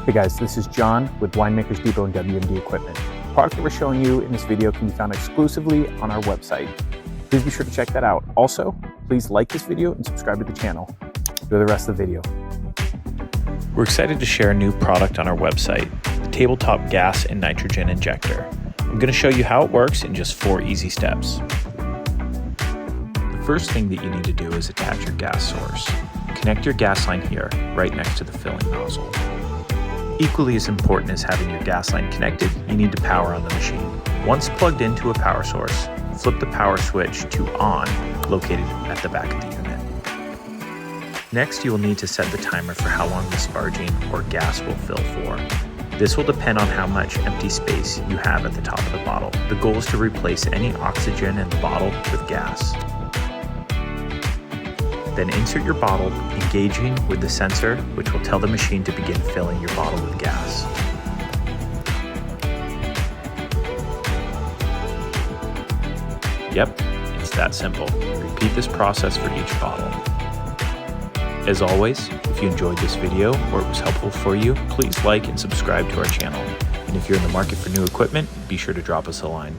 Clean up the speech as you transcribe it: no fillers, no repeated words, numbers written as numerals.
Hey guys, this is John with Winemakers Depot and WMD Equipment. The product that we're showing you in this video can be found exclusively on our website. Please be sure to check that out. Also, please like this video and subscribe to the channel. Enjoy the rest of the video. We're excited to share a new product on our website, the tabletop gas and nitrogen injector. I'm going to show you how it works in just 4 easy steps. The first thing that you need to do is attach your gas source. Connect your gas line here, right next to the filling nozzle. Equally as important as having your gas line connected, you need to power on the machine. Once plugged into a power source, flip the power switch to on, located at the back of the unit. Next, you will need to set the timer for how long the sparging or gas will fill for. This will depend on how much empty space you have at the top of the bottle. The goal is to replace any oxygen in the bottle with gas. Then insert your bottle, engaging with the sensor, which will tell the machine to begin filling your bottle with gas. Yep, it's that simple. Repeat this process for each bottle. As always, if you enjoyed this video or it was helpful for you, please like and subscribe to our channel. And if you're in the market for new equipment, be sure to drop us a line.